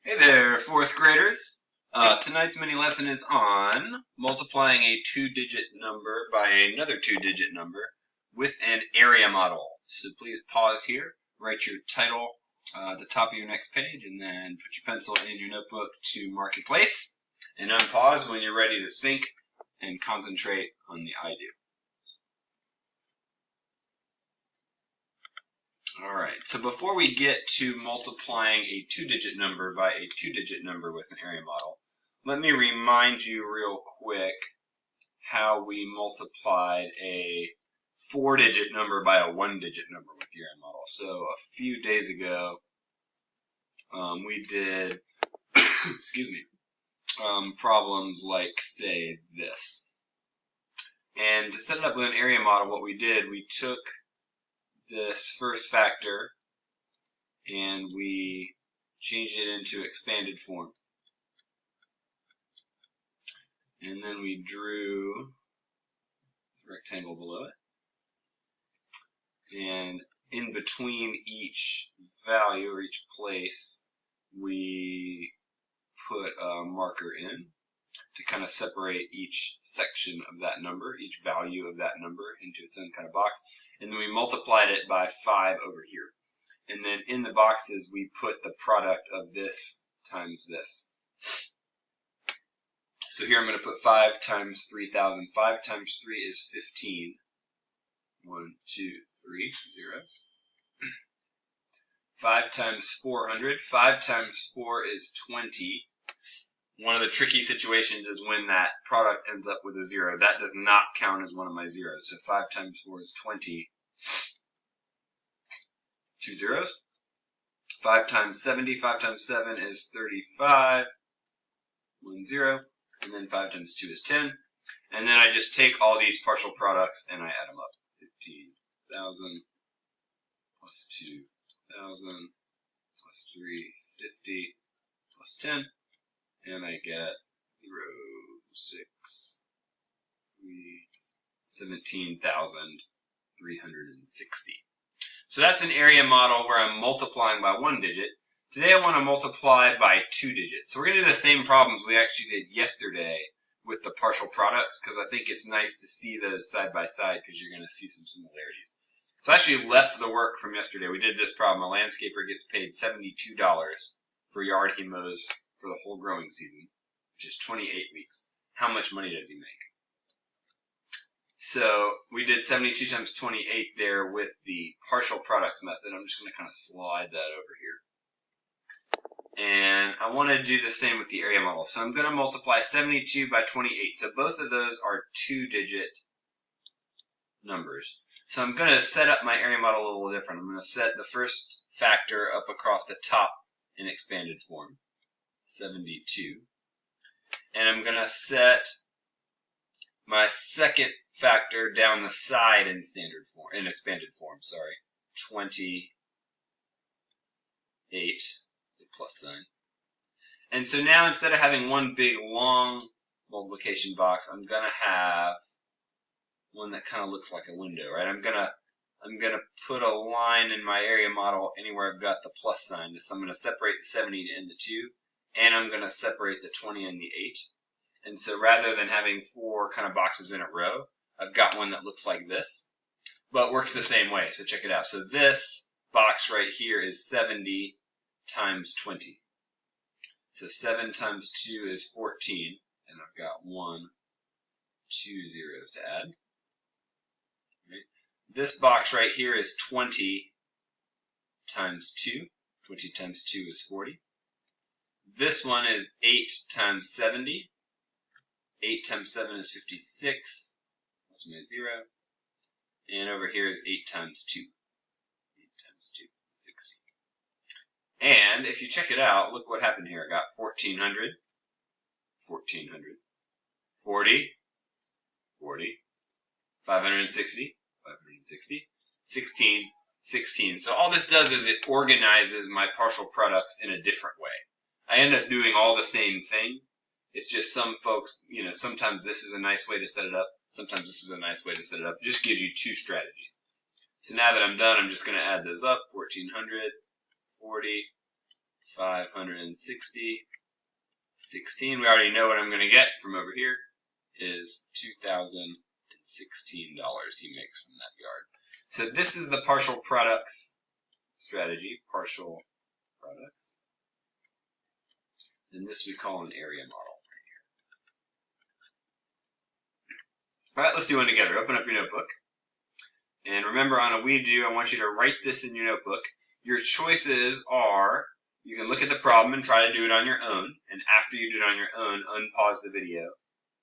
Hey there, fourth graders. Tonight's mini lesson is on multiplying a two-digit number by another two-digit number with an area model. So please pause here, write your title at the top of your next page, and then put your pencil in your notebook to mark your place, and unpause when you're ready to think and concentrate on the I do. Alright, so before we get to multiplying a two-digit number by a two-digit number with an area model, let me remind you real quick how we multiplied a four-digit number by a one-digit number with the area model. So a few days ago, we did excuse me, problems like, say, this. And to set it up with an area model, what we did, we took this first factor and we changed it into expanded form. And then we drew a rectangle below it. And in between each value or each place, we put a marker in to kind of separate each section of that number, each value of that number into its own kind of box. And then we multiplied it by 5 over here. And then in the boxes, we put the product of this times this. So here I'm going to put 5 times 3,000. 5 times 3 is 15. 1, 2, 3 zeros. 5 times 400. 5 times 4 is 20. One of the tricky situations is when that product ends up with a 0. That does not count as one of my zeros. So 5 times 4 is 20. 2 zeros. 5 times 70. 5 times 7 is 35. 1 0. And then 5 times 2 is 10. And then I just take all these partial products and I add them up. 15,000 plus 2,000 plus 350 plus 10. And I get 0, 6, 3, 17,360. So that's an area model where I'm multiplying by one digit. Today I want to multiply by two digits. So we're going to do the same problems we actually did yesterday with the partial products, because I think it's nice to see those side by side because you're going to see some similarities. So actually less of the work from yesterday. We did this problem. A landscaper gets paid $72 for yard he mows for the whole growing season, which is 28 weeks. How much money does he make? So we did 72 times 28 there with the partial products method. I'm just going to kind of slide that over here. And I want to do the same with the area model. So I'm going to multiply 72 by 28. So both of those are two-digit numbers. So I'm going to set up my area model a little different. I'm going to set the first factor up across the top in expanded form, 72. And I'm going to set my second factor down the side in standard form, in expanded form, 28, the plus sign. And so now instead of having one big long multiplication box, I'm going to have one that kind of looks like a window, right? I'm gonna put a line in my area model anywhere I've got the plus sign. So I'm going to separate the 70 and the 2, and I'm going to separate the 20 and the 8. And so rather than having 4 kind of boxes in a row, I've got one that looks like this, but works the same way. So check it out. So this box right here is 70 times 20. So 7 times 2 is 14, and I've got 1, 2 zeros to add. Right. This box right here is 20 times 2. 20 times 2 is 40. This one is 8 times 70. 8 times 7 is 56. That's my 0. And over here is 8 times 2. 8 times 2 is 60. And if you check it out, look what happened here. I got 1,400, 1,400, 40, 40, 560, 560, 16, 16. So all this does is it organizes my partial products in a different way. I end up doing all the same thing. It's just some folks, sometimes this is a nice way to set it up. Sometimes this is a nice way to set it up. It just gives you two strategies. So now that I'm done, I'm just going to add those up. 1,400, 40, 560, 16. We already know what I'm going to get from over here is $2,016 he makes from that yard. So this is the partial products strategy, partial products. And this we call an area model right here. All right, let's do one together. Open up your notebook. And remember, on a WeDo, I want you to write this in your notebook. Your choices are, you can look at the problem and try to do it on your own. And after you do it on your own, unpause the video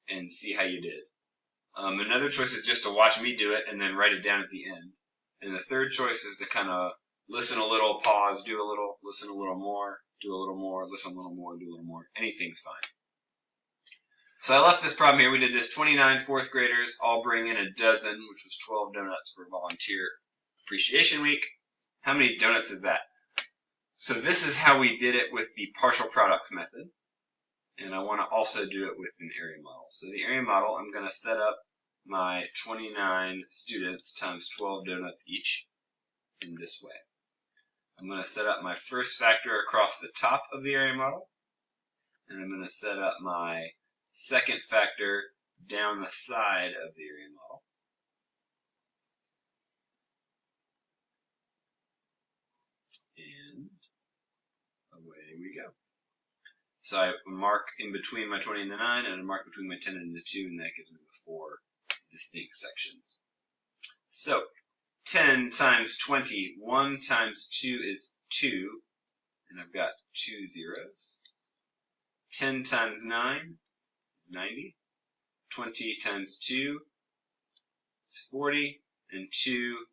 and see how you did. Another choice is just to watch me do it and then write it down at the end. And the third choice is to kind of listen a little, pause, do a little, listen a little more, do a little more, listen a little more, do a little more. Anything's fine. So I left this problem here. We did this 29 fourth graders all bring in a dozen, which was 12 donuts for Volunteer Appreciation Week. How many donuts is that? So this is how we did it with the partial products method. And I want to also do it with an area model. So the area model, I'm going to set up my 29 students times 12 donuts each in this way. I'm going to set up my first factor across the top of the area model. And I'm going to set up my second factor down the side of the area model. And away we go. So I mark in between my 20 and the 9, and I mark between my 10 and the 2, and that gives me the 4 distinct sections. So 10 times 20, 1 times 2 is 2, and I've got 2 zeros. 10 times 9 is 90. 20 times 2 is 40, and 2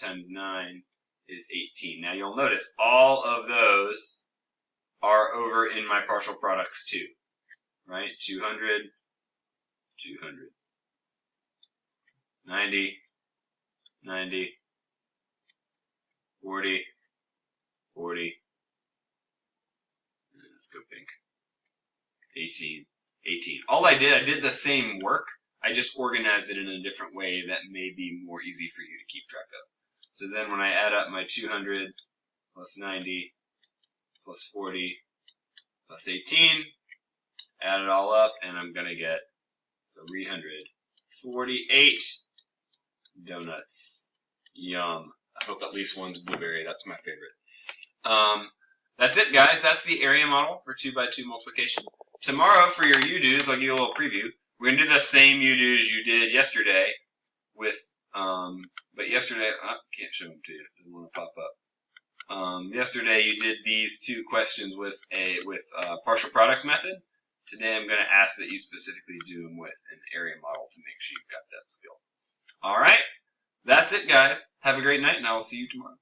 times 9 is 18. Now you'll notice all of those are over in my partial products too, right? 200, 200, 90, 90, 40, 40, let's go pink, 18, 18. All I did the same work, I just organized it in a different way that may be more easy for you to keep track of. So then when I add up my 200 plus 90 plus 40 plus 18, add it all up, and I'm going to get 348 donuts. Yum. I hope at least one's blueberry. That's my favorite. That's it, guys. That's the area model for 2x2 multiplication. Tomorrow, for your U-Dos, I'll give you a little preview. We're going to do the same U-Dos you did yesterday with, but yesterday, I can't show them to you. It doesn't want to pop up. Yesterday you did these two questions with partial products method. Today I'm going to ask that you specifically do them with an area model to make sure you've got that skill. All right, that's it, guys. Have a great night, and I will see you tomorrow.